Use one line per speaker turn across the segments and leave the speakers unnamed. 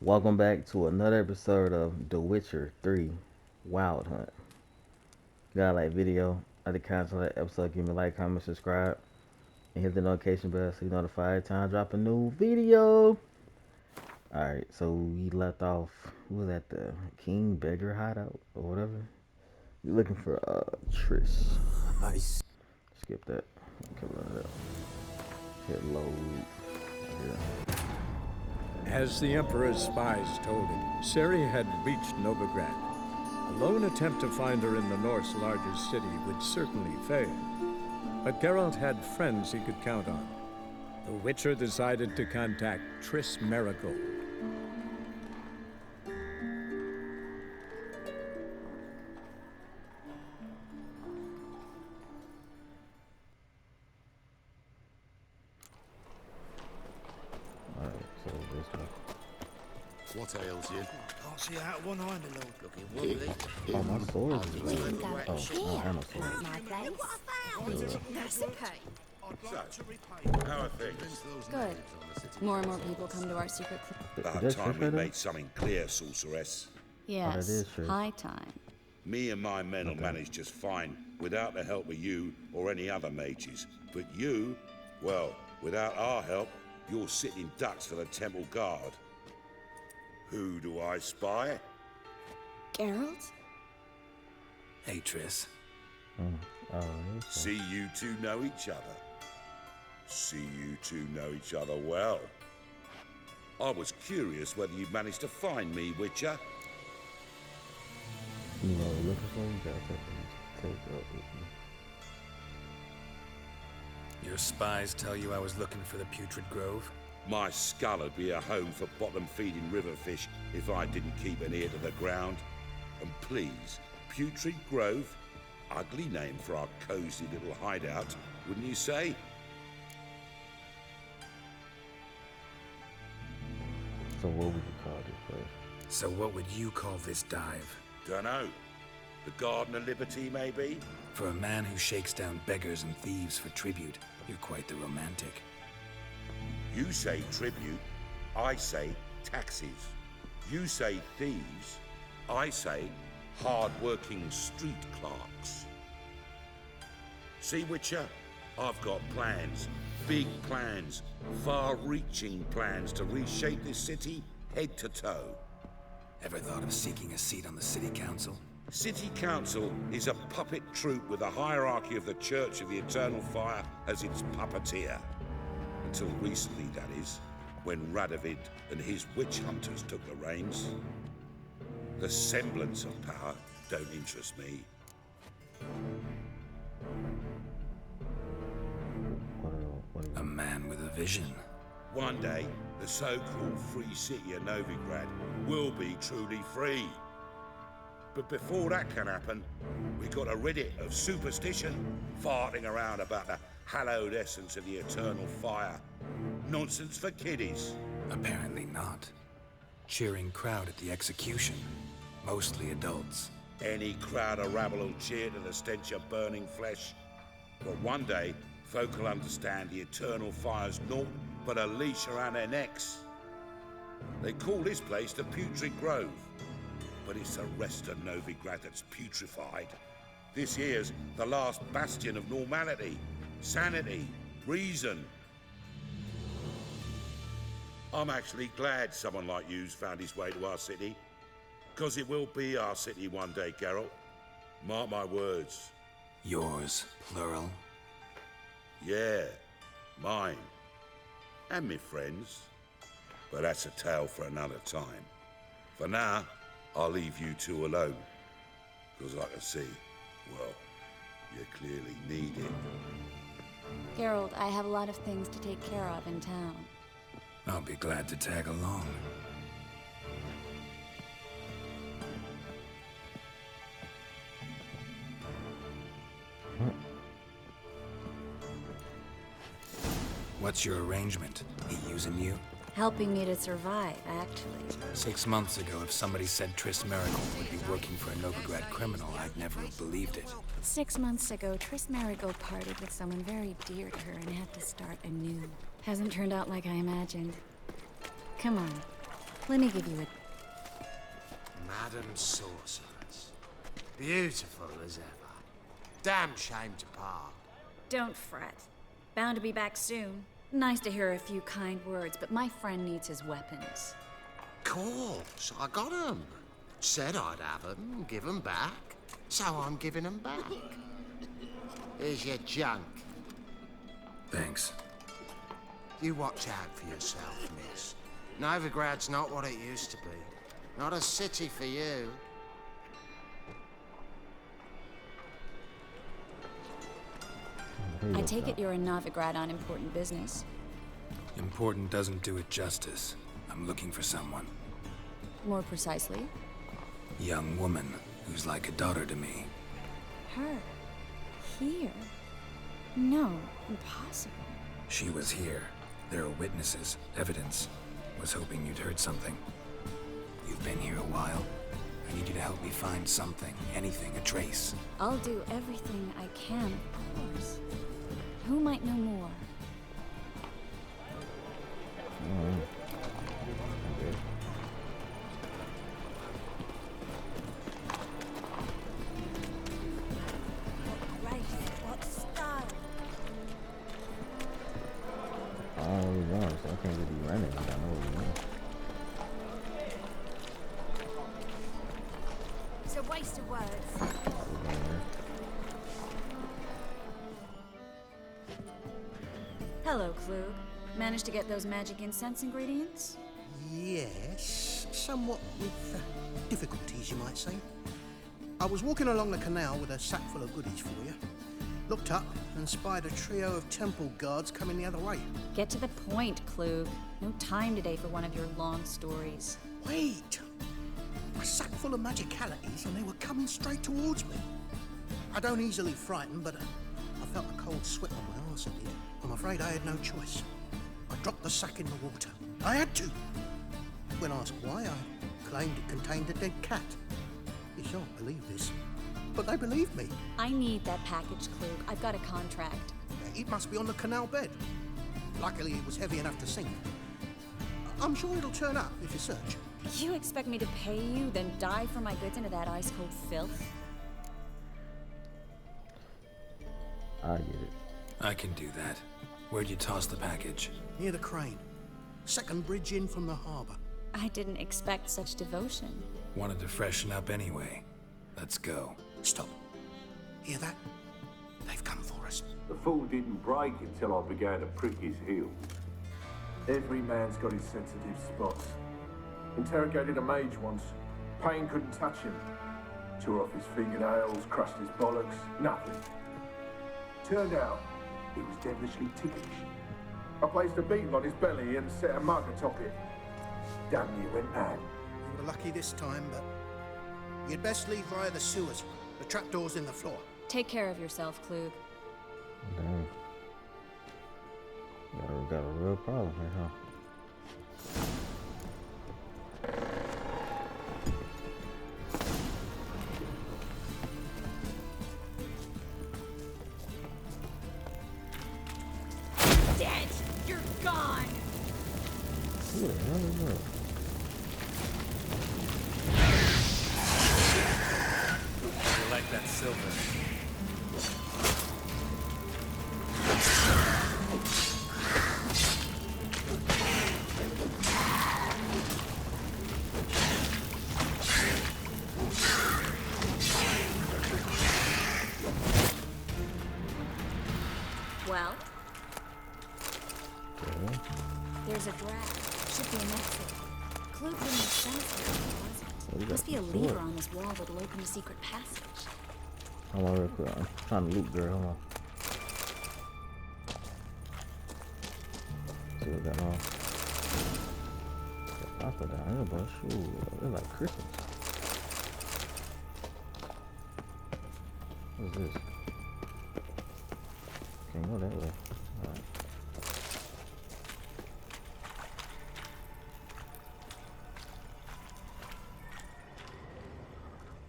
Welcome back to another episode of The Witcher 3 Wild Hunt. Got a like video of the content of that episode, give me a like, comment, subscribe, and hit the notification bell so you notified every time I drop a new video. Alright, so we left off, who was at the King Beggar hideout or whatever. We looking for Triss.
I see.
Skip that. Okay, load it up. Hit load. Here.
As the Emperor's spies told him, Ciri had reached Novigrad. A lone attempt to find her in the North's largest city would certainly fail. But Geralt had friends he could count on. The Witcher decided to contact Triss Merigold.
Alright, so this one.
What ails you?
Can't see out one eye, my lord.
Looking wobbly.
Oh, my sword is red. Oh, I don't have no sword.
My place. That's okay.
I'd like to repay.
How are things?
Good. More and more people come to our secret club.
About
Is that
time we
Triss right there?
made something clear, sorceress.
Yes,
is true.
high time.
Me and my men will manage just fine, without the help of you or any other mages. But you, well, without our help, you're sitting ducks for the temple guard. Who do I spy?
Geralt?
Hey, Triss.
Oh, okay.
See you two know each other. See you two know each other well. I was curious whether you'd managed to find me, Witcher.
You know what we're looking for? You gotta take up with me.
Your spies tell you I was looking for the Putrid Grove?
My skull would be a home for bottom-feeding river fish if I didn't keep an ear to the ground. And please, Putrid Grove, ugly name for our cozy little hideout, wouldn't you say?
So what would you call this place?
So what would you call this dive?
Dunno. The Garden of Liberty, maybe?
For a man who shakes down beggars and thieves for tribute, you're quite the romantic.
You say tribute, I say taxes. You say thieves, I say hard-working street clerks. See, Witcher? I've got plans, big plans, far-reaching plans to reshape this city head to toe.
Ever thought of seeking a seat on the city council?
City Council is a puppet troupe with the hierarchy of the Church of the Eternal Fire as its puppeteer. Until recently, that is, when Radovid and his witch hunters took the reins. The semblance of power don't interest me.
What
A man with a vision.
One day, the so-called free city of Novigrad will be truly free. But before that can happen, we got to rid it of superstition, farting around about the hallowed essence of the eternal fire. Nonsense for kiddies.
Apparently not. Cheering crowd at the execution. Mostly adults.
Any crowd of rabble will cheer to the stench of burning flesh. But one day, folk will understand the eternal fire's naught but a leash around their necks. They call this place the Putrid Grove, but it's the rest of Novigrad that's putrefied. This here's the last bastion of normality, sanity, reason. I'm actually glad someone like you's found his way to our city, because it will be our city one day, Geralt. Mark my words.
Yours, plural.
Yeah, mine. And me friends. But that's a tale for another time. For now, I'll leave you two alone. Because I can see, well, you clearly need it.
Geralt, I have a lot of things to take care of in town.
I'll be glad to tag along. What's your arrangement? He using you?
Helping me to survive, actually.
6 months ago, if somebody said Triss Merigold would be working for a Novigrad criminal, I'd never have believed it.
6 months ago, Triss Merigold parted with someone very dear to her and had to start anew. Hasn't turned out like I imagined. Come on. Let me give you a...
Madam Sorceress. Beautiful as ever. Damn shame to part.
Don't fret. Bound to be back soon. Nice to hear a few kind words, but my friend needs his weapons.
Course, I got 'em. Said I'd have 'em, give 'em back. So I'm giving 'em back. Here's your junk.
Thanks.
You watch out for yourself, miss. Novigrad's not what it used to be. Not a city for you.
I take it you're in Novigrad on important business.
Important doesn't do it justice. I'm looking for someone.
More precisely,
Young woman who's like a daughter to me.
her. Here. No, impossible.
She was here. There are witnesses, evidence. Was hoping you'd heard something. You've been here a while. I need you to help me find something, anything, a trace.
I'll do everything I can, of course. Who might know more?
What grace, what style.
I don't really know, so I can't really be running. I don't really know.
It's a waste of words. Hello, Klug. Managed to get those magic incense ingredients?
Yes, somewhat with difficulties, you might say. I was walking along the canal with a sack full of goodies for you. Looked up and spied a trio of temple guards coming the other way.
Get to the point, Klug. No time today for one of your long stories.
Wait! A sack full of magicalities and they were coming straight towards me. I don't easily frighten, but I felt a cold sweat on my arse, I did. I'm afraid I had no choice. I dropped the sack in the water. I had to. When asked why, I claimed it contained a dead cat. You shan't believe this, but they believed me.
I need that package, Klug. I've got a contract.
It must be on the canal bed. Luckily, it was heavy enough to sink. I'm sure it'll turn up if you search.
You expect me to pay you, then dive for my goods into that ice-cold filth?
I get it.
I can do that. Where'd you toss the package?
Near the crane. Second bridge in from the harbour.
I didn't expect such devotion.
Wanted to freshen up anyway. Let's go.
Stop. Hear that? They've come for us.
The fall didn't break until I began to prick his heel. Every man's got his sensitive spots. Interrogated a mage once. Pain couldn't touch him. Tore off his fingernails, crushed his bollocks, nothing. Turned out, he was devilishly ticklish. I placed a beetle on his belly and set a mug atop it. Damn near went mad.
You were lucky this time, but you'd best leave via the sewers. The trapdoor's in the floor.
Take care of yourself, Klug.
Damn. Got a real problem here, huh?
Dead! You're gone!
Who the hell is that?
You like that silver?
Well? There's a drag. Should be an exit. Klug wouldn't have sent us there if it wasn't. Must be a lever on this wall that'll open a secret passage.
Hold on real quick. I'm trying to loot, girl. Hold on. See what got on. The pasta down here, but shoot, it's like Christmas. What's this? Can't go that way. Alright.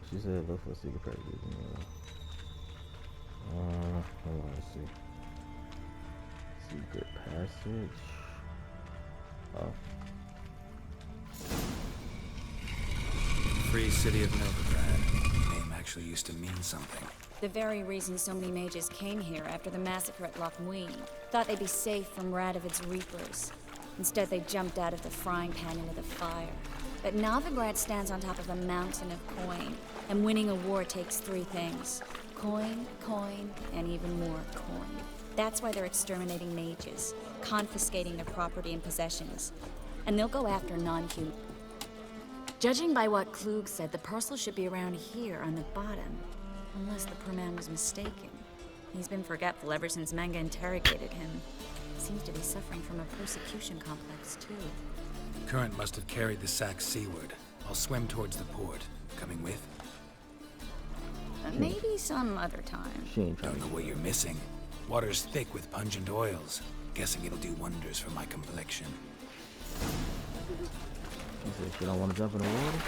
She said look for a secret passage. Hold on, let's see. Secret passage. Oh.
very city of Novigrad. The name actually used to mean something.
The very reason so many mages came here after the massacre at Loch Muin. Thought they'd be safe from Radovid's reapers. Instead, they jumped out of the frying pan into the fire. But Novigrad stands on top of a mountain of coin, and winning a war takes three things. Coin, coin, and even more coin. That's why they're exterminating mages, confiscating their property and possessions. And they'll go after non-human. Judging by what Klug said, the parcel should be around here on the bottom. Unless the poor man was mistaken. He's been forgetful ever since Manga interrogated him. Seems to be suffering from a persecution complex, too.
Current must have carried the sack seaward. I'll swim towards the port. Coming with?
Maybe some other time.
She ain't trying
Don't know what you're missing. Water's thick with pungent oils. Guessing it'll do wonders for my complexion.
She said she don't want to jump in the water.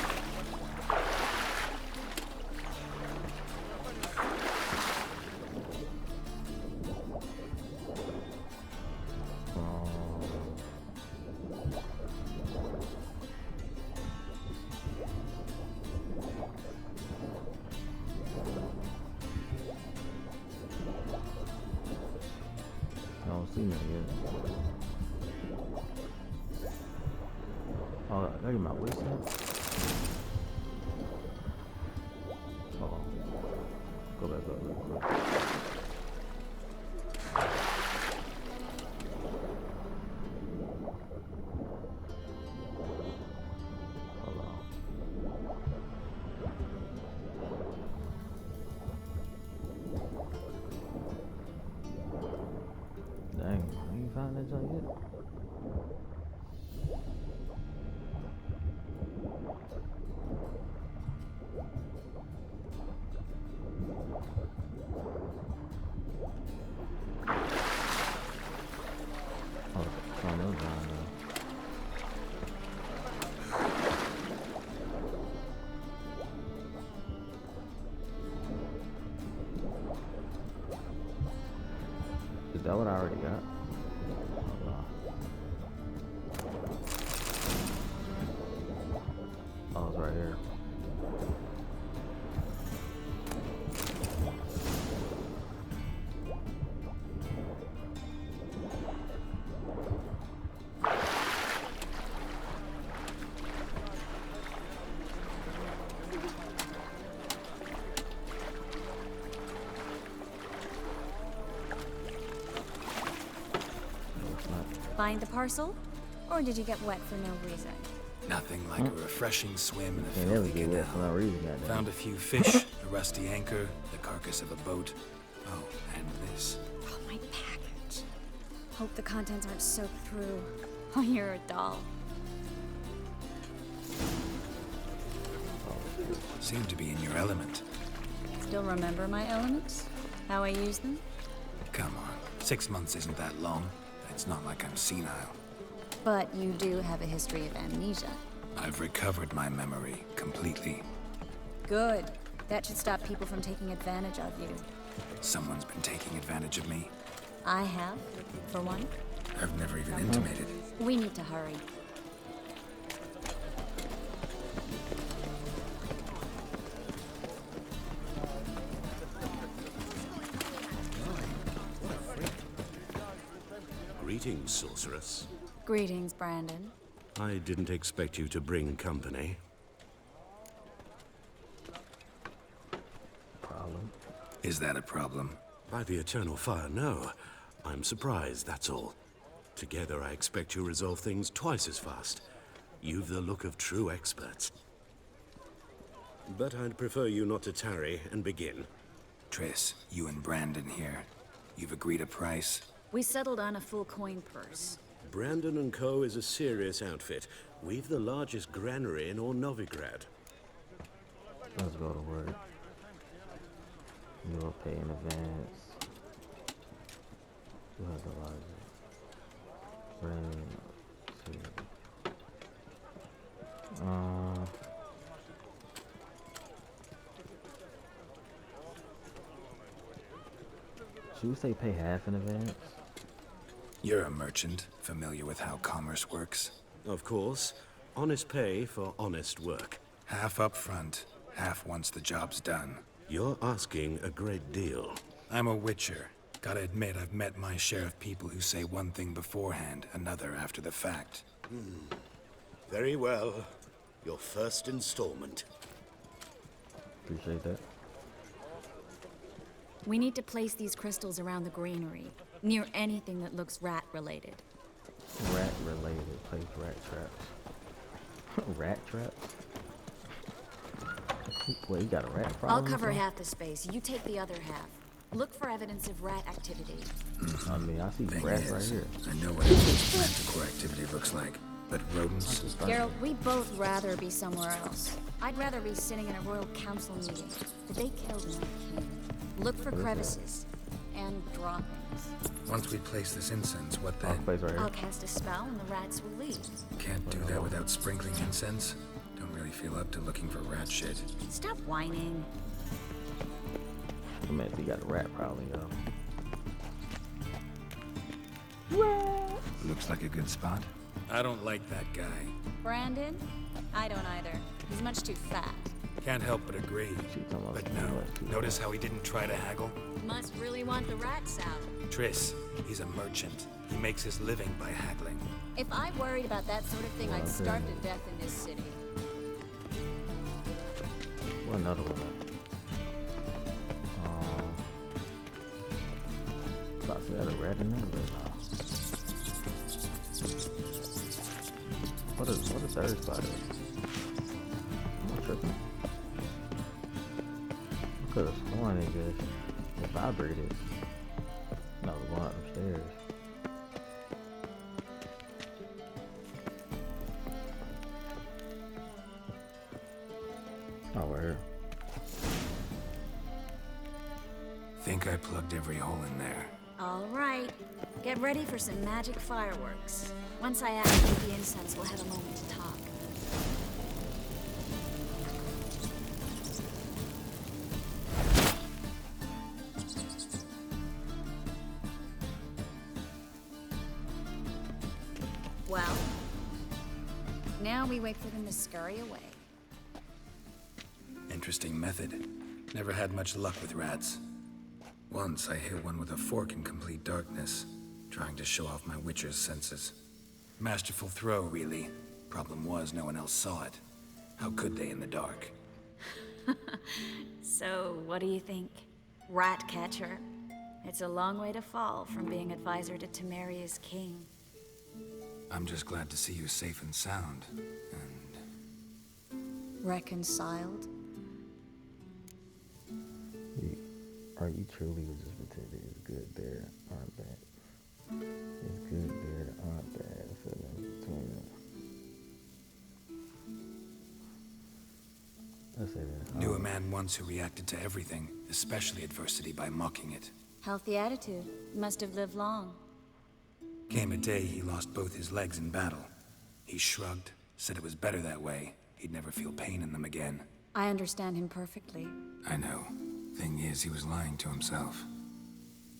I don't see nothing yet. Oh, I gotta get my whistle. Oh, go back up real quick. Hold on. Dang, you ain't found that junk yet? Oh, found those down there. Is that what I already got? Hold on. Oh, it's right here. No, it's not.
Find the parcel? Or did you get wet for no reason?
Nothing like a refreshing swim in a
Can't never
filthy
get wet for
canal.
no reason, goddamn.
Found a few fish, a rusty anchor, the carcass of a boat. Oh, and this.
Oh, my package. Hope the contents aren't soaked through. Oh, you're a doll.
Seem to be in your element.
Still remember my elements? How I use them?
Come on, 6 months isn't that long. It's not like I'm senile.
But you do have a history of amnesia.
I've recovered my memory completely.
Good. That should stop people from taking advantage of you.
Someone's been taking advantage of me.
I have, for one.
I've never even intimated.
We need to hurry.
Greetings, sorceress.
Greetings, Brandon.
I didn't expect you to bring company.
Problem.
Is that a problem?
By the eternal fire, no. I'm surprised, that's all. Together, I expect you resolve things twice as fast. You've the look of true experts. But I'd prefer you not to tarry and begin.
Triss, you and Brandon here. You've agreed a price?
We settled on a full coin purse.
Brandon & Co. is a serious outfit. We've the largest granary in all Novigrad.
Let's go to work. You'll pay in advance. Who has the largest? Brandon. Should we say pay half in advance?
You're a merchant, familiar with how commerce works.
Of course. Honest pay for honest work.
Half up front, half once the job's done.
You're asking a great deal.
I'm a witcher. Gotta admit, I've met my share of people who say one thing beforehand, another after the fact.
Very well. Your first installment.
Appreciate that.
We need to place these crystals around the granary, near anything that looks rat-related.
Rat related. Place rat traps. Rat traps? Wait, you got a rat problem?
I'll cover
or something?
half the space, you take the other half. Look for evidence of rat activity.
I mean, I see
Thing
rats right
is,
here.
I know what manticore activity looks like, but rodents?
Geralt, we'd both rather be somewhere else. I'd rather be sitting in a royal council meeting. But they killed another king. Look for crevices. And droppings.
Once we place this incense, what
Oh,
then?
place right here.
I'll cast a spell and the rats will leave.
Can't do that without sprinkling incense? Don't really feel up to looking for rat shit.
Stop whining.
I mean, if you got a rat problem,
Looks like a good spot. I don't like that guy.
Brandon? I don't either. He's much too fat.
Can't help but agree.
She talking about
But
too
no,
much, too
notice how he didn't try to haggle?
Must really want the rats out.
Triss, he's a merchant. He makes his living by haggling.
If I worried about that sort of thing, I'd starve to death in this city.
What another one? Thought she had a rat in there, but no. What a third spot is? I'm not tripping. I could have sworn it vibrated. No, the one upstairs. Oh, we're here.
Think I plugged every hole in there.
All right. Get ready for some magic fireworks. Once I activate the incense, we'll have a moment to talk. Well, now we wait for them to scurry away.
Interesting method. Never had much luck with rats. Once I hit one with a fork in complete darkness, trying to show off my witcher's senses. Masterful throw, really. Problem was, no one else saw it. How could they in the dark?
So, what do you think? Rat catcher? It's a long way to fall from being advisor to Temeria's king.
I'm just glad to see you safe and sound. And
Reconciled?
Are you truly just pretending it's good there, aren't bad? It's good there, aren't bad. Feelings between them. Let's say that.
knew a man once who reacted to everything, especially adversity, by mocking it.
Healthy attitude. Must have lived long.
Came a day he lost both his legs in battle. He shrugged, said it was better that way. He'd never feel pain in them again.
I understand him perfectly.
I know. Thing is, he was lying to himself.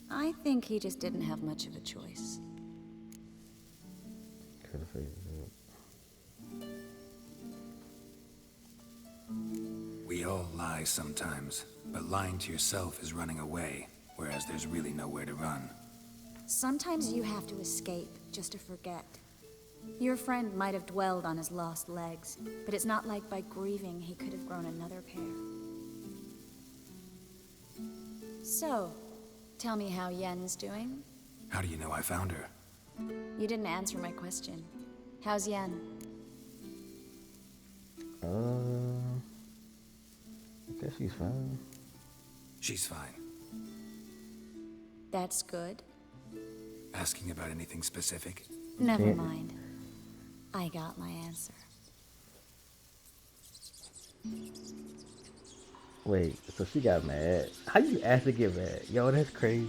I think he just didn't have much of a choice.
Could have figured it out.
We all lie sometimes, but lying to yourself is running away, whereas there's really nowhere to run.
Sometimes you have to escape just to forget. Your friend might have dwelled on his lost legs, but it's not like by grieving he could have grown another pair. So, tell me how Yen's doing?
How do you know I found her?
You didn't answer my question. How's Yen?
I guess she's fine.
She's fine.
That's good.
Asking about anything specific?
Never mind. I got my answer.
Wait, so she got mad. How you ask to get mad? Yo, that's crazy.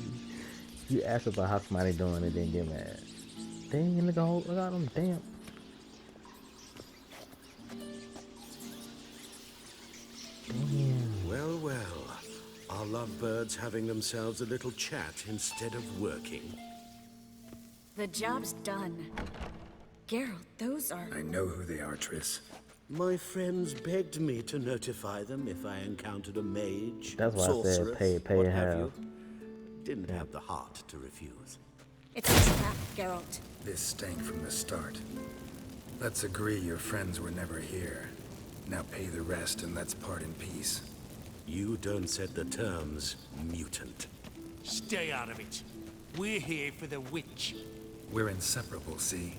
You ask about how somebody doing and then get mad. Dang, look at them, damn. Damn.
Well, well. Are lovebirds having themselves a little chat instead of working?
The job's done. Geralt, those are...
I know who they are, Triss.
My friends begged me to notify them if I encountered a mage,
That's why I said
sorceress,
pay
what
in
have
half.
you. Didn't have the heart to refuse.
It's a trap, Geralt.
This stank from the start. Let's agree your friends were never here. Now pay the rest and let's part in peace.
You don't set the terms, mutant.
Stay out of it. We're here for the witch.
We're inseparable, see?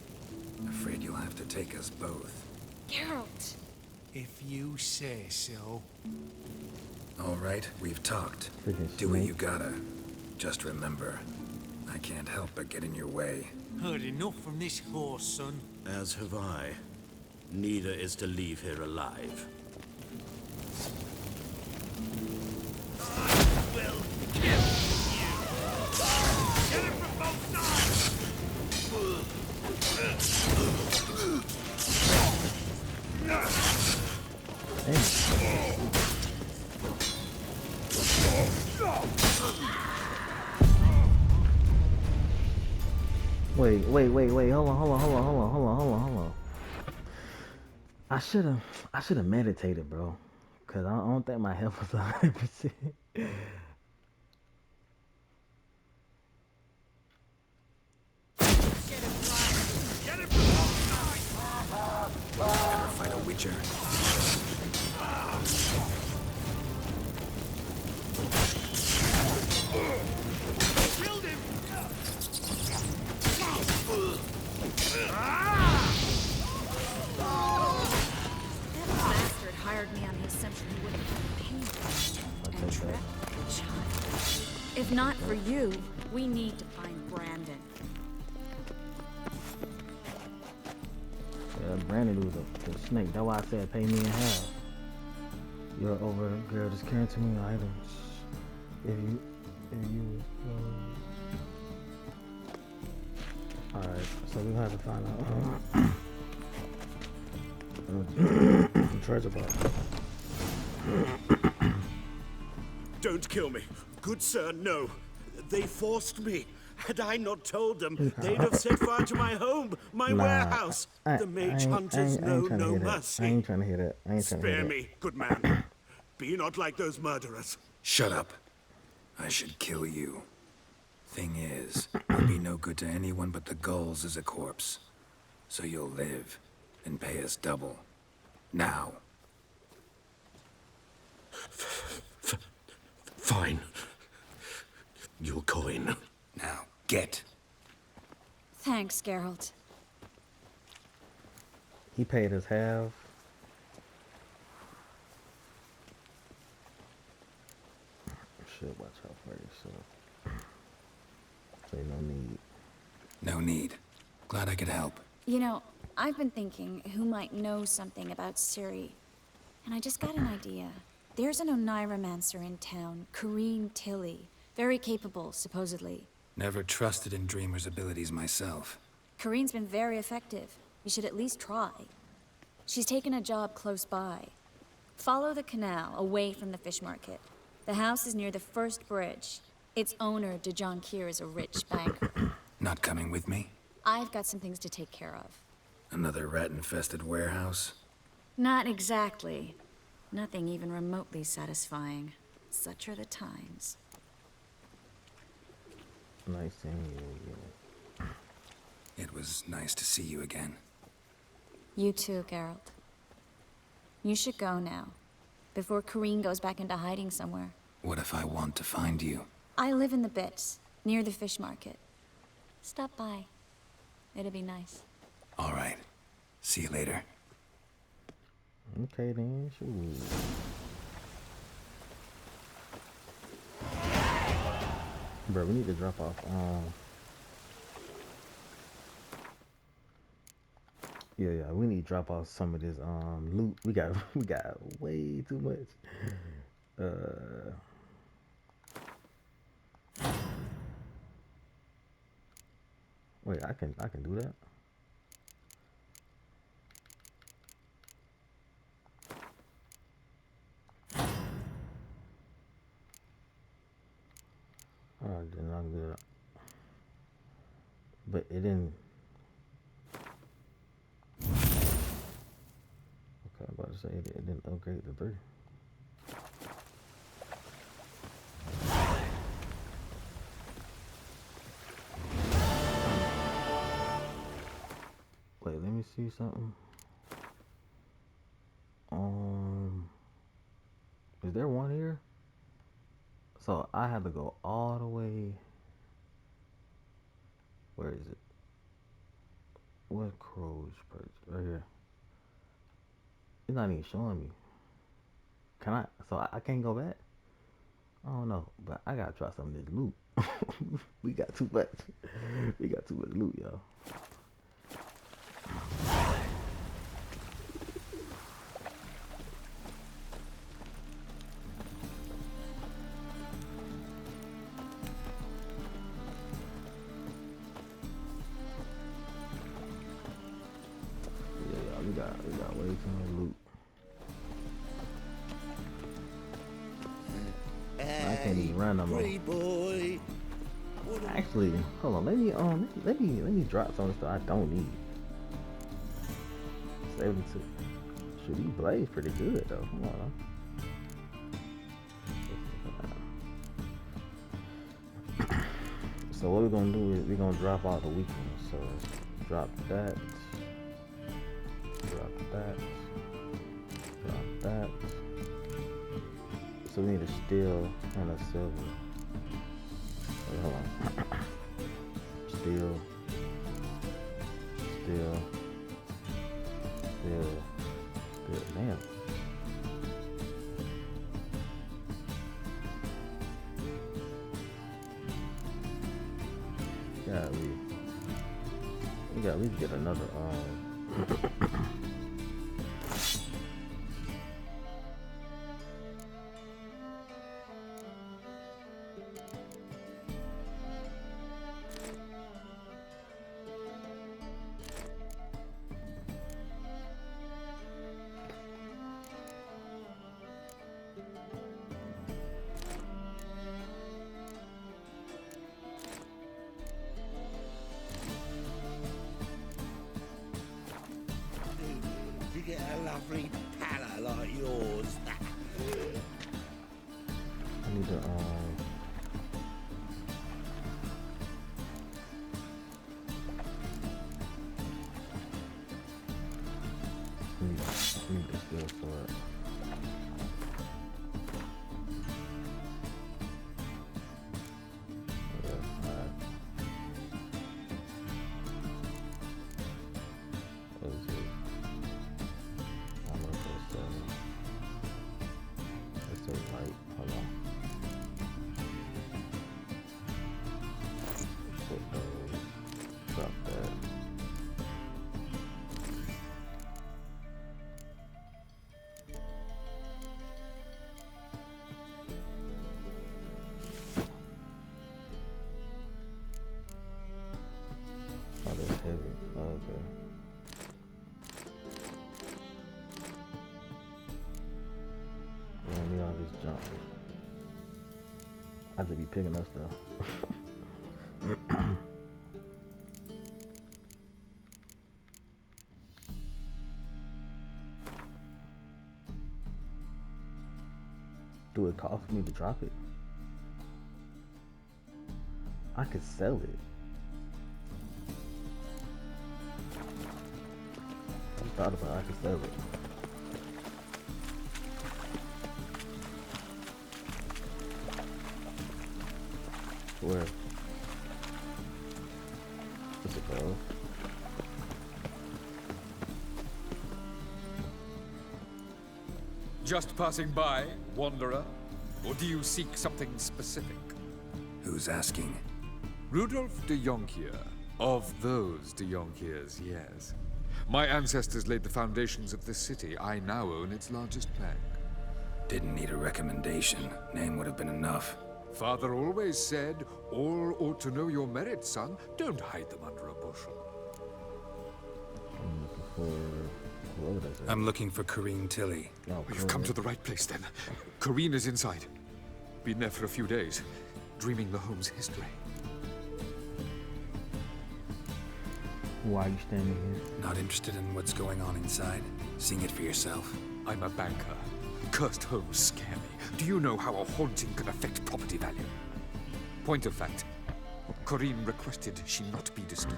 Afraid you'll have to take us both.
Geralt!
If you say so.
All right, we've talked.
Freaking
Do what
snake.
you gotta. Just remember, I can't help but get in your way.
Heard enough from this horse, son.
As have I. Neither is to leave here alive.
Will kill you. Get it from both sides!
Wait, hold on. I should have meditated, bro. Cause I don't think my health was 100%.
Get it from both sides!
Ever fight a witcher?
Killed him!
That bastard hired me on the assumption he wouldn't have pain. And trapped the child. If not for you, we need to find Brandon.
Brandon was the snake. That's why I said pay me in half. You're over, girl. Just carrying too many items. If you. All right. So we have to find out treasure box.
Don't kill me. Good sir, no. They forced me. Had I not told them, they'd have set fire to my home, my warehouse. The mage hunters know no mercy.
I ain't trying to hear that. I ain't trying to hear
Spare
that.
me, good man. Be not like those murderers.
Shut up. I should kill you. Thing is, you'll be no good to anyone but the gulls as a corpse. So you'll live and pay us double. Now.
Fine. Your coin.
Now, get.
Thanks, Geralt.
He paid us half. Should watch out for yourself. Say no need.
No need. Glad I could help.
You know, I've been thinking who might know something about Ciri. And I just got an idea. There's an Oneiromancer in town, Corrine Tilly. Very capable, supposedly.
Never trusted in Dreamer's abilities myself.
Corrine's been very effective. You should at least try. She's taken a job close by. Follow the canal, away from the fish market. The house is near the first bridge. Its owner, DeJohn Kier, is a rich banker.
Not coming with me?
I've got some things to take care of.
Another rat-infested warehouse?
Not exactly. Nothing even remotely satisfying. Such are the times.
Nice seeing you again.
It was nice to see you again.
You too, Geralt. You should go now, before Corrine goes back into hiding somewhere.
What if I want to find you?
I live in the Bits, near the fish market. Stop by. It'll be nice.
All right. See you later.
Okay then, shoot. Bro, we need to drop off. Yeah, we need to drop off some of this loot. We got way too much. Wait, I can do that. Oh, I did not do that. But it didn't. I was about to say it didn't upgrade to 3. Wait, let me see something. Is there one here? So I have to go all the way. Where is it? What Crow's perch? Right here. It's not even showing me. Can I? So I can't go back? I don't know, but I gotta try some of this loot. We got too much. We got too much loot, y'all. Yeah, we got way too much loot. I can't even run no more.
Boy.
Actually, hold on. Let me drop some stuff I don't need. 72. Shoot, he plays pretty good though. Come on. So what we're gonna do is we're gonna drop all the weak ones. So drop that. Drop that. Drop that. So we need a steel and a silver. Wait, hold on. Steel. Damn. Yeah, we got at least get another
You get a lovely pala like yours.
I need to need the steel sword. Oh, that's heavy. Oh, okay. We don't need all this junk. I have to be picking up stuff. Do it cost me to drop it? I could sell it. I thought about it, I could sell it. Where? What's it called?
Just passing by, wanderer? Or do you seek something specific?
Who's asking?
Rudolf de Jonkier. Of those de Jonkiers, yes. My ancestors laid the foundations of this city. I now own its largest bank.
Didn't need a recommendation. Name would have been enough.
Father always said, all ought to know your merits, son. Don't hide them under a bushel.
I'm looking for Corrine Tilly.
Oh,
You've come to the right place, then. Corrine is inside. Been there for a few days, dreaming the home's history.
Why are you standing here?
Not interested in what's going on inside? Seeing it for yourself?
I'm a banker. Cursed homes scare me. Do you know how a haunting can affect property value? Point of fact, Corinne requested she not be disturbed.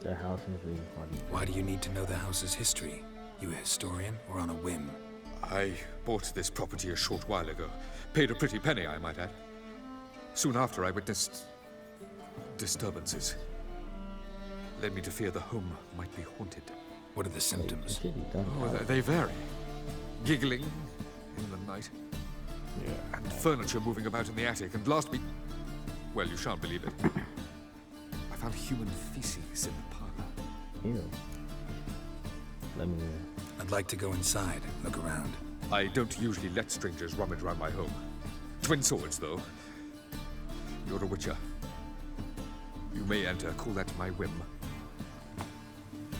The house is really funny.
Why do you need to know the house's history? You a historian or on a whim?
I bought this property a short while ago. Paid a pretty penny, I might add. Soon after, I witnessed disturbances. Led me to fear the home might be haunted.
What are the symptoms?
Oh, they vary. Giggling in the night. Yeah. And furniture moving about in the attic. And last week... Well, you shan't believe it. I found human feces in the parlor.
Ew. Let me
I'd like to go inside, look around.
I don't usually let strangers rummage around my home. Twin swords, though. You're a witcher. You may enter, call that my whim.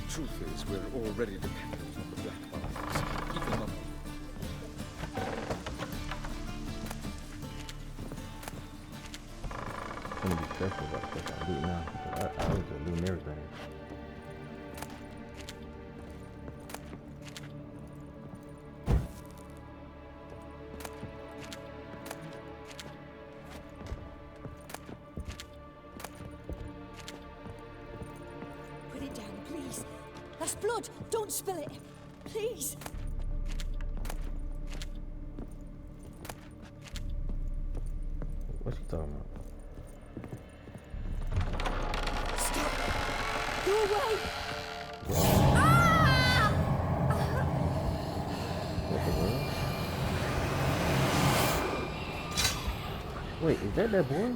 Truth is, we're already dependent on the black markets. Even on...
I'm gonna be careful about stuff I do now. I was just doing everything.
Put it down, please. That's blood. Don't spill it. Please.
What's she talking about?
Go away!
What the world? Wait, is that boy?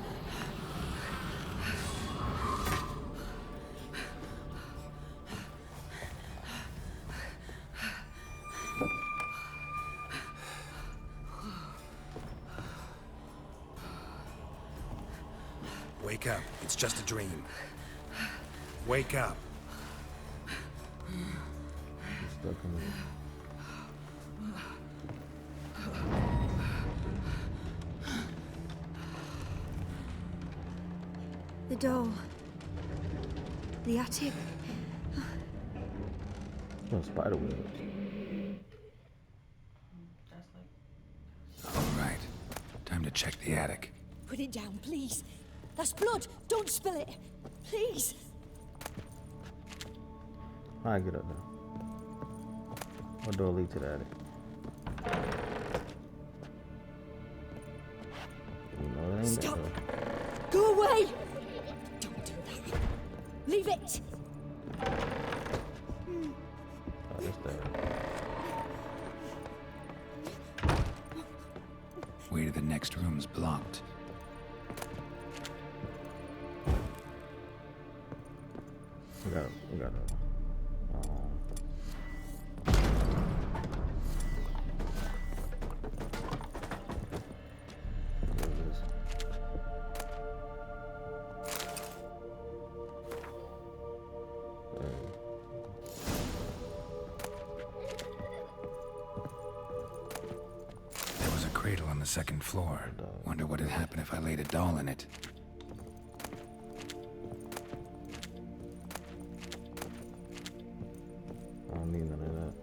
Wake up. It's just a dream. Wake up.
He's stuck in it.
The door. The attic.
No spider webs.
All right. Time to check the attic.
Put it down, please. That's blood. Don't spill it. Please.
Alright, get up now. What door lead to the attic? You know, it ain't
Stop.
that door.
Go away! Don't do that. Leave it!
Oh, that's that.
Way to the next room's blocked.
We got
There was a cradle on the second floor. Wonder what would happen if I laid a doll in it.
I don't need none of that.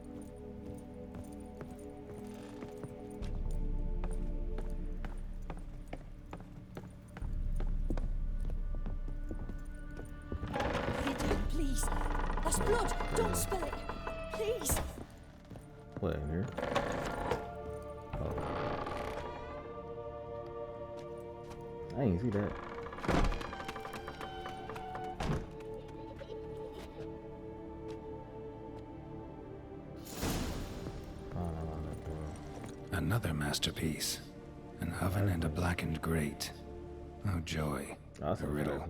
Put it down, please. That's blood. Don't spill it. Please.
What, in here? Oh. I ain't see that.
Another masterpiece. An oven and a blackened grate. Oh, joy.
Oh,
A riddle.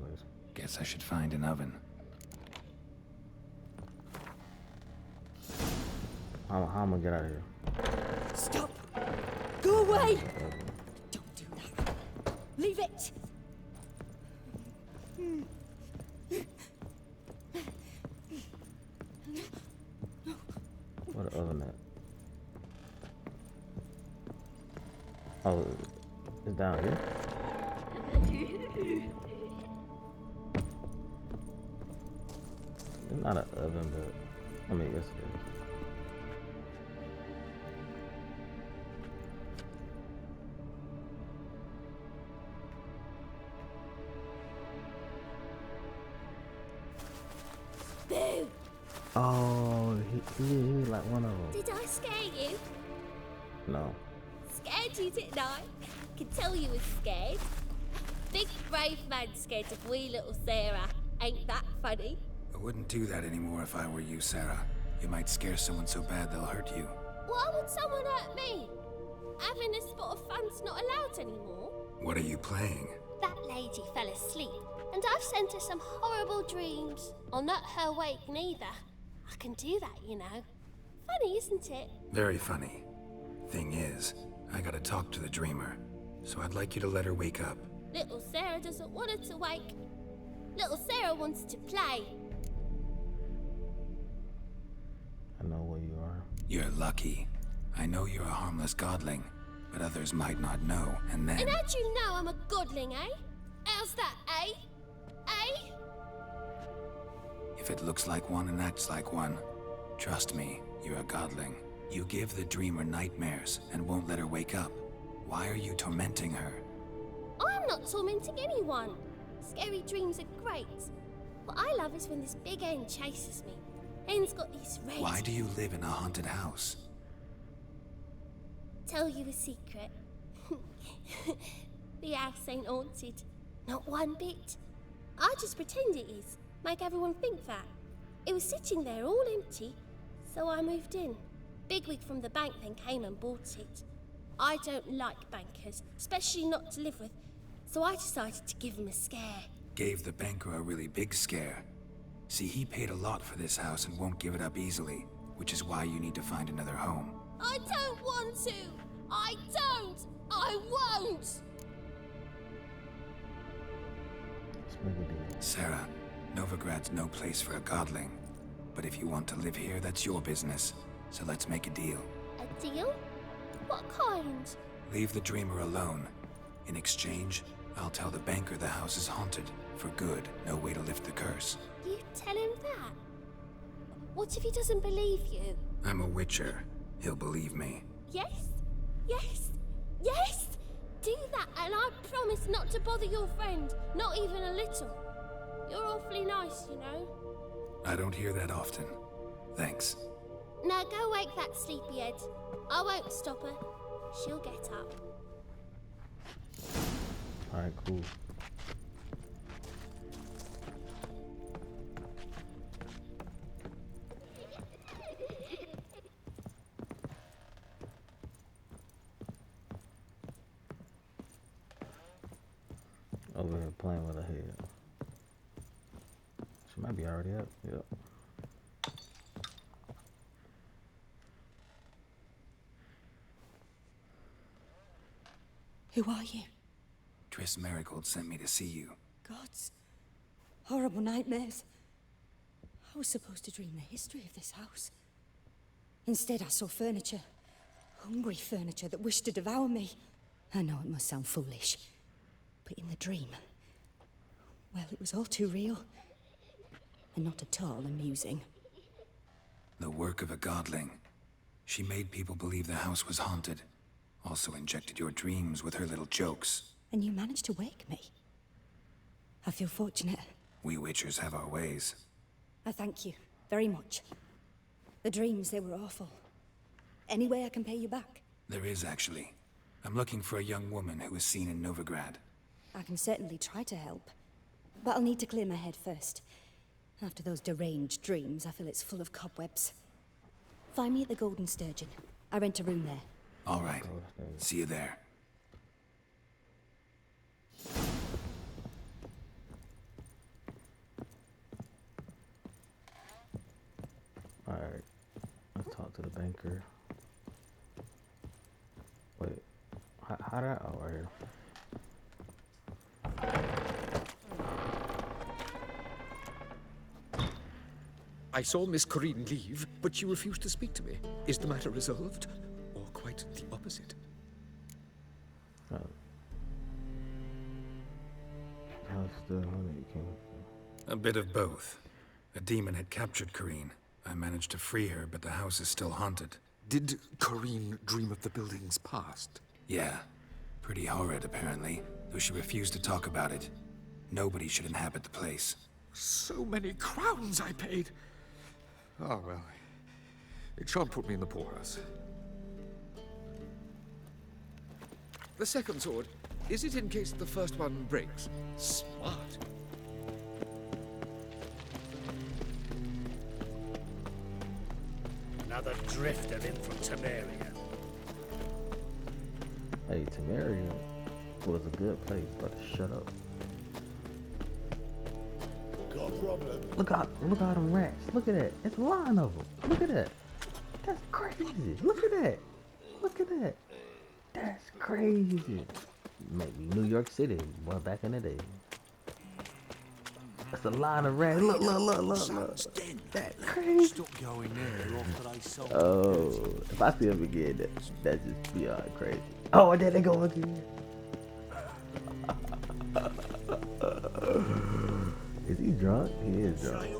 Guess I should find an oven.
How am I gonna get out of here?
Stop. Go away! Don't do that. Leave it!
What an oven at? Oh, it's down here? It's not an oven, but I mean, yes, it is.
Boo!
Oh, he like one of them.
Did I scare you?
No.
Scared you, didn't I? Can tell you was scared. Big brave man scared of wee little Sarah. Ain't that funny?
I wouldn't do that anymore if I were you, Sarah. You might scare someone so bad they'll hurt you.
Why would someone hurt me? Having a spot of fun's not allowed anymore.
What are you playing?
That lady fell asleep, and I've sent her some horrible dreams. I'll not her wake neither. I can do that, you know. Funny, isn't it?
Very funny. Thing is, I gotta talk to the dreamer, so I'd like you to let her wake up.
Little Sarah doesn't want her to wake. Little Sarah wants to play.
I know where you are.
You're lucky. I know you're a harmless godling, but others might not know, and then...
And how'd you know I'm a godling, eh? How's that, eh? Eh?
If it looks like one and acts like one, trust me, you're a godling. You give the dreamer nightmares and won't let her wake up. Why are you tormenting her?
I'm not tormenting anyone. Scary dreams are great. What I love is when this big hen chases me. Hen's got these red...
Why do you live in a haunted house?
Tell you a secret. The house ain't haunted. Not one bit. I just pretend it is. Make everyone think that. It was sitting there all empty, so I moved in. Bigwig from the bank then came and bought it. I don't like bankers, especially not to live with, so I decided to give him a scare.
Gave the banker a really big scare. See, he paid a lot for this house and won't give it up easily, which is why you need to find another home.
I don't want to! I don't! I won't!
Let's make a deal.
Sarah, Novigrad's no place for a godling. But if you want to live here, that's your business. So let's make a deal.
A deal? What kind?
Leave the dreamer alone. In exchange, I'll tell the banker the house is haunted. For good, no way to lift the curse.
You tell him that? What if he doesn't believe you?
I'm a witcher. He'll believe me.
Yes? Yes? Yes! Do that and I promise not to bother your friend. Not even a little. You're awfully nice, you know.
I don't hear that often. Thanks.
Now go wake that sleepyhead. I won't stop her. She'll get up.
Alright, cool. Over here playing with her head. She might be already up. Yep.
Who are you?
Triss Marigold sent me to see you.
Gods. Horrible nightmares. I was supposed to dream the history of this house. Instead, I saw furniture. Hungry furniture that wished to devour me. I know it must sound foolish, but in the dream, well, it was all too real. And not at all amusing.
The work of a godling. She made people believe the house was haunted. Also injected your dreams with her little jokes.
And you managed to wake me. I feel fortunate.
We witchers have our ways.
I thank you very much. The dreams, they were awful. Any way I can pay you back?
There is, actually. I'm looking for a young woman who was seen in Novigrad.
I can certainly try to help. But I'll need to clear my head first. After those deranged dreams, I feel it's full of cobwebs. Find me at the Golden Sturgeon. I rent a room there.
All right. See you there.
Alright. Let's talk to the banker. Wait. How did I... Oh, right here.
I saw Miss Corinne leave, but she refused to speak to me. Is the matter resolved? Or quite the opposite?
A bit of both. A demon had captured Corinne, I managed to free her, but the house is still haunted.
Did Corrine dream of the building's past?
Yeah. Pretty horrid, apparently, though she refused to talk about it. Nobody should inhabit the place.
So many crowns I paid! Oh, well. It shan't put me in the poorhouse. The second sword, is it in case the first one breaks? Smart.
Another drifter in from Temeria.
Hey, Temeria was a good place, but shut up.
Got a problem?
Look out them rats. Look at that. It's a line of them. Look at that. That's crazy. Look at that. Look at that. That's crazy. Maybe New York City, well, back in the day. That's a line of rats. Look. That's crazy.
Stop going there after I sold.
Oh, if I see him again, that's just beyond crazy. Oh, there they go again. Is he drunk? He is drunk.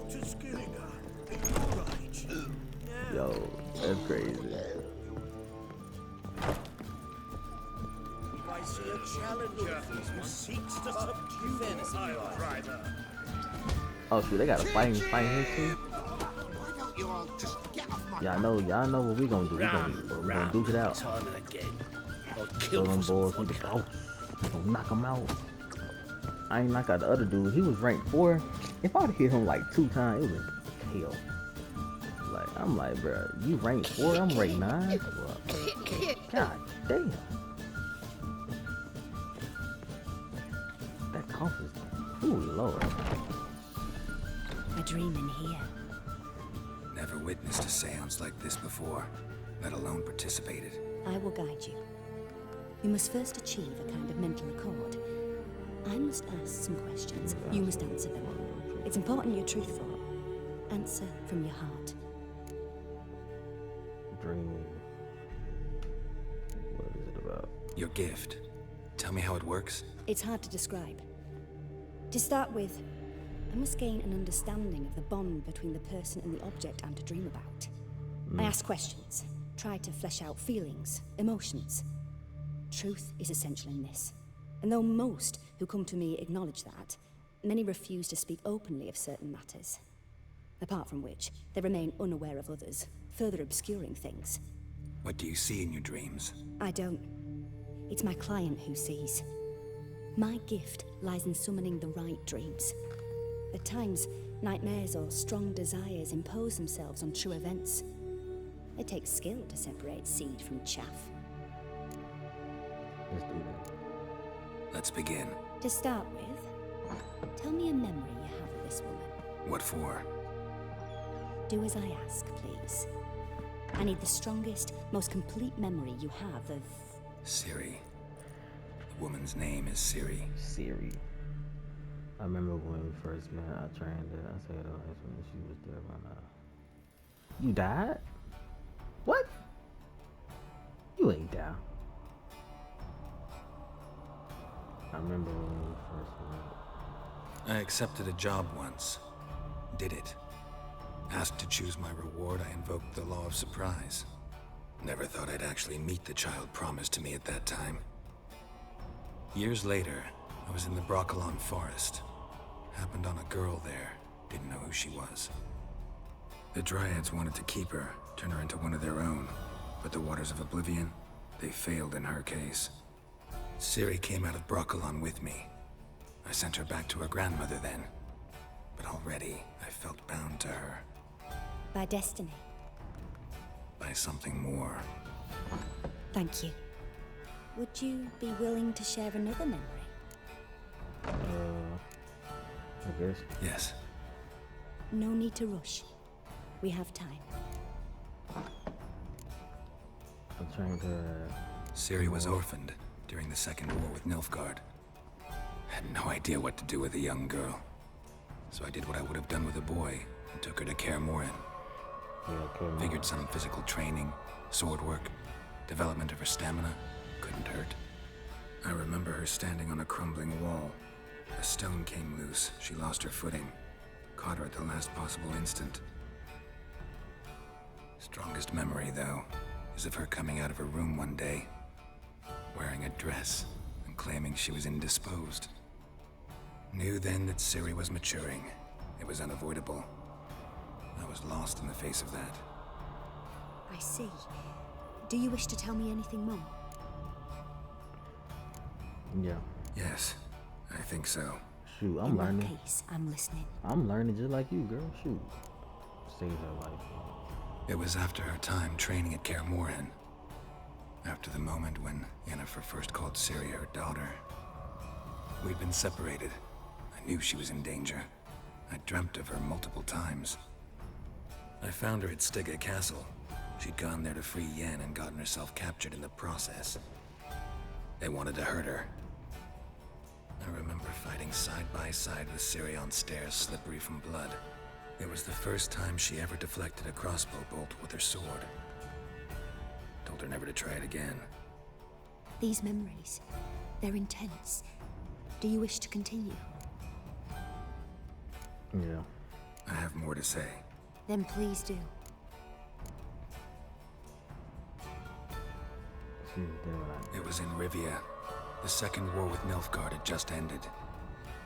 Yo, that's crazy.
I see a challenger who seeks to subdue the pile driver.
Oh shoot, they got a fighting here too.
Why don't you all just get off my...
Y'all know what we gonna do. We gonna duke it out.
Time and again. I'll
Kill
kill
them
for
boys. We gonna knock them out. I ain't knock out the other dude. He was ranked 4. If I'd hit him like 2 times, it was KO. Like I'm like, bro, you ranked 4, I'm ranked 9. God damn. That cough is, ooh Lord.
A dream in here.
Never witnessed a seance like this before, let alone participated.
I will guide you. You must first achieve a kind of mental accord. I must ask some questions. You must answer them. It's important you're truthful. Answer from your heart.
Dreaming. What is it about?
Your gift. Tell me how it works.
It's hard to describe. To start with, I must gain an understanding of the bond between the person and the object I'm to dream about. I ask questions, try to flesh out feelings, emotions. Truth is essential in this. And though most who come to me acknowledge that, many refuse to speak openly of certain matters. Apart from which, they remain unaware of others, further obscuring things.
What do you see in your dreams?
I don't. It's my client who sees. My gift lies in summoning the right dreams. At times, nightmares or strong desires impose themselves on true events. It takes skill to separate seed from chaff.
Let's do that.
Let's begin.
To start with, tell me a memory you have of this woman.
What for?
Do as I ask, please. I need the strongest, most complete memory you have of...
Siri. The woman's name is Siri.
Siri. I remember when we first met, I trained her. I said, oh, that's when she was there when You died? What? You ain't down. I remember when we first met.
I accepted a job once. Did it. Asked to choose my reward, I invoked the law of surprise. Never thought I'd actually meet the child promised to me at that time. Years later, I was in the Broccolon forest. Happened on a girl there. Didn't know who she was. The Dryads wanted to keep her, turn her into one of their own. But the Waters of Oblivion, they failed in her case. Ciri came out of Broccolon with me. I sent her back to her grandmother then. But already, I felt bound to her.
By destiny.
By something more.
Thank you. Would you be willing to share another memory?
I guess.
Yes.
No need to rush. We have time.
I'm trying to...
Ciri was orphaned during the Second War with Nilfgaard. Had no idea what to do with a young girl. So I did what I would have done with a boy and took her to Kaer Morhen. Figured some physical training, sword work, development of her stamina couldn't hurt. I remember her standing on a crumbling wall. A stone came loose. She lost her footing. Caught her at the last possible instant. Strongest memory, though, is of her coming out of her room one day, wearing a dress and claiming she was indisposed. Knew then that Ciri was maturing. It was unavoidable. I was lost in the face of that.
I see. Do you wish to tell me anything more?
Yeah.
Yes, I think so.
Shoot, I'm
In
learning.
that case, I'm listening.
I'm learning just like you, girl. Shoot. Saved her life.
It was after her time training at Kaer Morhen. After the moment when Yennefer first called Ciri her daughter. We'd been separated. I knew she was in danger. I dreamt of her multiple times. I found her at Stygga Castle. She'd gone there to free Yen and gotten herself captured in the process. They wanted to hurt her. I remember fighting side by side with Ciri on stairs slippery from blood. It was the first time she ever deflected a crossbow bolt with her sword. Told her never to try it again.
These memories, they're intense. Do you wish to continue?
Yeah.
I have more to say.
Then please do.
It was in Rivia. The second war with Nilfgaard had just ended.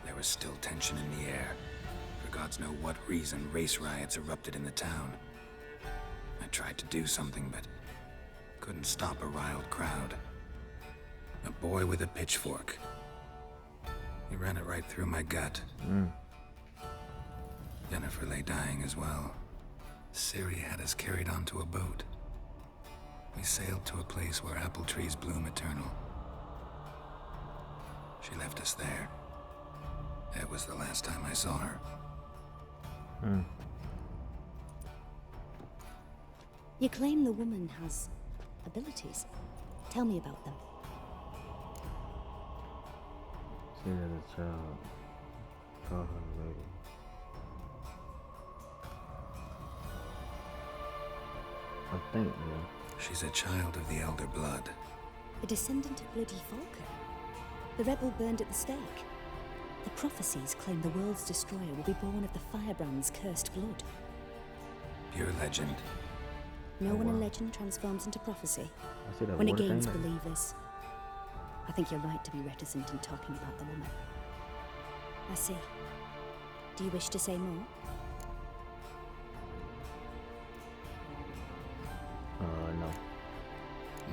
There was still tension in the air. For God's know what reason, race riots erupted in the town. I tried to do something, but couldn't stop a riled crowd. A boy with a pitchfork. He ran it right through my gut. Yennefer lay dying as well. Ciri had us carried onto a boat. We sailed to a place where apple trees bloom eternal. She left us there. That was the last time I saw her.
You claim the woman has abilities. Tell me about them.
See that a child. Call her lady. I think, yeah.
She's a child of the Elder Blood.
A descendant of bloody Volker. The rebel burned at the stake. The prophecies claim the world's destroyer will be born of the Firebrand's cursed blood.
Pure legend.
No one in legend transforms into prophecy.
I see that
When it
water
gains
thing.
believers. I think you're right to be reticent in talking about the woman. I see. Do you wish to say more?
No.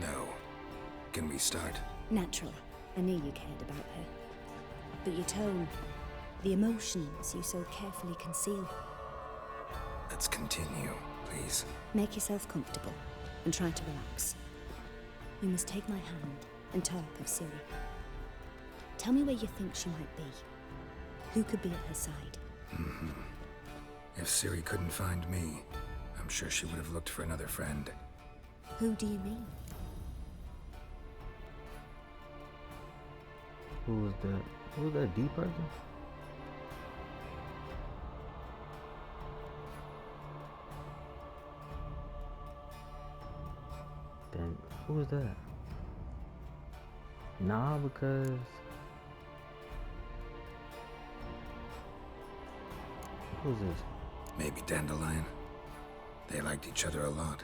No. Can we start?
Naturally. I knew you cared about her. But your tone, the emotions you so carefully conceal.
Let's continue, please.
Make yourself comfortable and try to relax. You must take my hand and talk of Ciri. Tell me where you think she might be. Who could be at her side?
If Ciri couldn't find me, I'm sure she would have looked for another friend.
Who do you mean?
Who was that? Who was that D person? Dang, who was that? Nah, because who's this?
Maybe Dandelion. They liked each other a lot.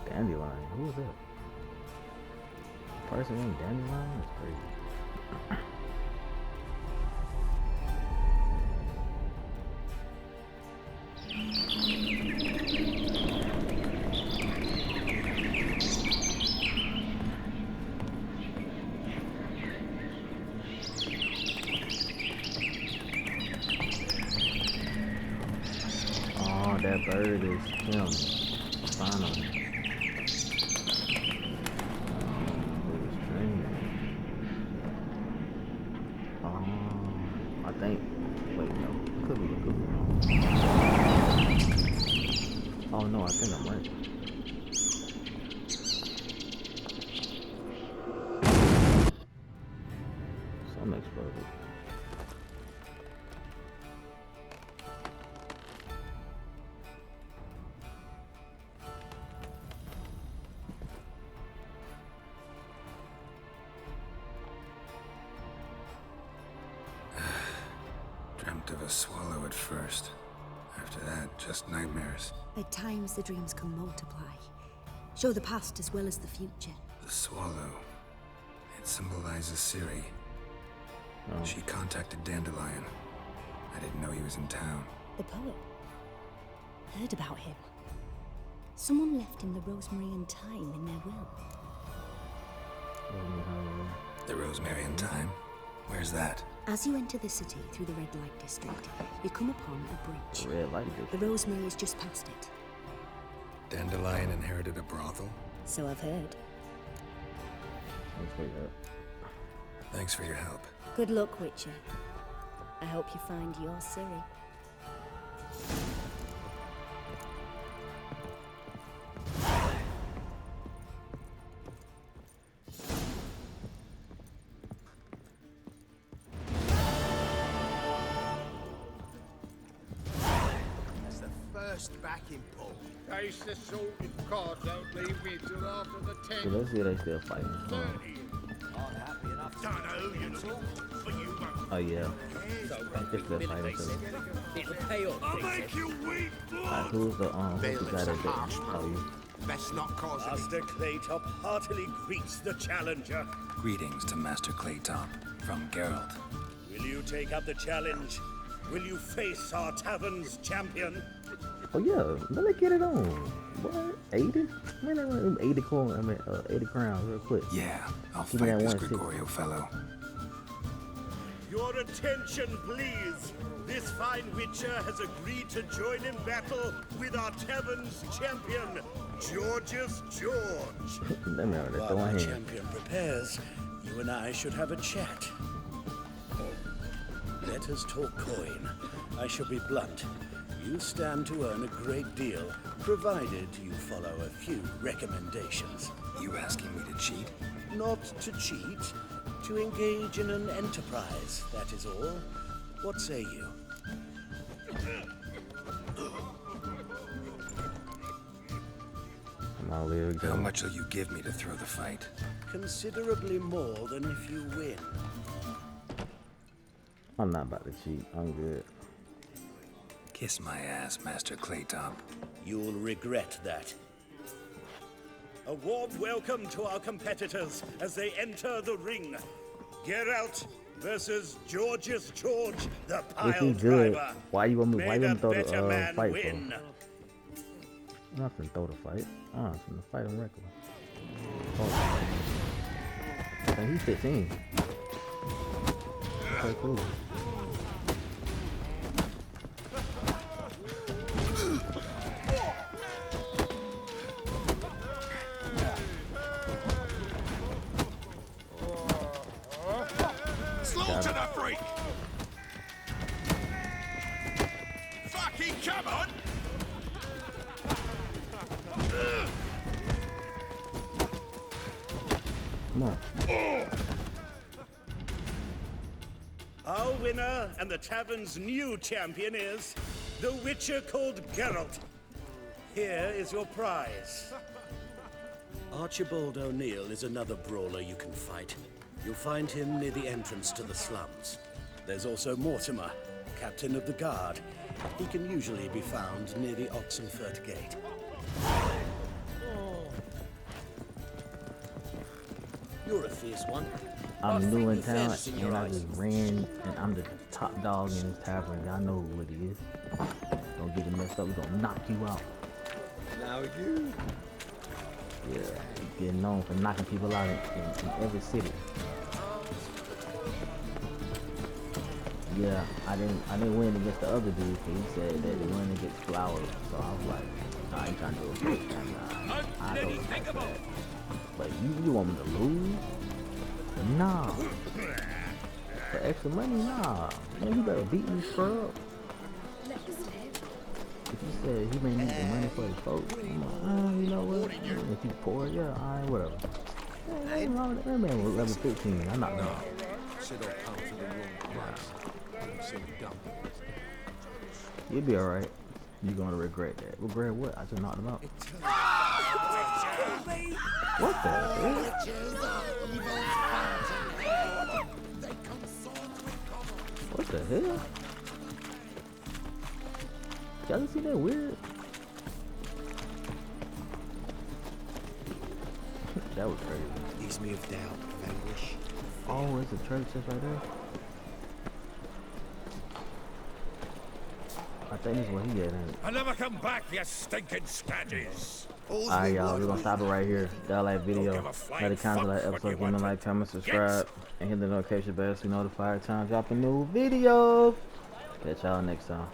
Dandelion. Who was that? Person named Dandelion? That's crazy. Oh, that bird is him. Finally. I think. Wait, no. Could be. Oh no, I think I'm right. Something exploded.
Dreamt of a swallow at first. After that, just nightmares.
At times, the dreams can multiply. Show the past as well as the future.
The swallow. It symbolizes Ciri.
Oh.
She contacted Dandelion. I didn't know he was in town.
The poet. Heard about him. Someone left him the rosemary and thyme in their will.
The Rosemary and Thyme? Where's that?
As you enter the city through the red light district, you come upon a bridge.
Red light district.
The rosemary is just past it.
Dandelion inherited a brothel?
So I've heard.
Thanks for your help.
Good luck, Witcher. I hope you find your Ciri.
That's the first backing pull.
Case the sorted card don't leave me till after the 10th.
So let's see if they still fighting.
I'm happy enough. Don't know who you talk, but you won't.
Oh yeah. I guess they're fighting. So.
It'll pay off. I'll make you weep,
Who's the guy that didn't? Oh, you.
Best not cause any...
Master Claytop heartily greets the challenger.
Greetings to Master Claytop from Geralt.
Will you take up the challenge? Will you face our tavern's champion?
Oh yeah, let me get it on. What? 80? Man, I want 80 coin. 80 crowns real quick.
Yeah, I'll
Give me
fight
that
this
160.
Gregorio fellow.
Your attention, please. This fine witcher has agreed to join in battle with our tavern's champion, George's George.
Let me have that.
While
Throw my
our
hand.
champion prepares, you and I should have a chat. Let us talk coin. I shall be blunt. You stand to earn a great deal, provided you follow a few recommendations.
You asking me to cheat?
Not to cheat, to engage in an enterprise, that is all. What say you?
How much will you give me to throw the fight?
Considerably more than if you win.
I'm not about to cheat. I'm good.
Kiss my ass, Master Claytop.
You'll regret that. A warm welcome to our competitors as they enter the ring. Geralt versus George's George, the
If
pile
he good,
driver.
why you want me?
May
Why you want
the
me to throw
better
the
man
fight
win.
for? I'm not finna throw the fight. I'm finna fight him regular. Oh. And he's 15. Okay, cool.
Slaughter the freak! Fucking come on!
Come on.
Our winner and the tavern's new champion is the Witcher called Geralt. Here is your prize. Archibald O'Neill is another brawler you can fight. You'll find him near the entrance to the slums. There's also Mortimer, captain of the guard. He can usually be found near the Oxenfurt Gate. You're a fierce one.
I'm new in town and I just ran and I'm the top dog in this tavern. Y'all know what it is. Don't get it messed up. We're gonna knock you out.
Now you.
Yeah, getting known for knocking people out in every city. Yeah, I didn't win against the other dude. He said that he won against Flowers. So I was like, nah, you trying to do a fake. I know it's like that. But you want me to lose? Nah. For extra money? Nah. Man, you better beat me, scrub. If you said he may need the money for his folks, I'm like, you know what? If you poor, yeah, alright, whatever. Hey, that man was level 15. I'm not gonna.
Said I'll come for the wrong price. Seem dumb.
You'll be alright. You're gonna regret that. Regret what? I just knocked him out. What the hell? What the hell? Y'all just see that weird? That was crazy.
Ease me of doubt, of anguish.
Oh, it's a church just right there. I think this is where he at, ain't it?
I'll never come back, you stinking scaddies.
Alright, y'all, we're gonna stop it right here. Y'all like video, let it comment, like episode, give me a like, comment, subscribe, and hit the notification bell so you notified every time I drop a new video. Catch y'all next time.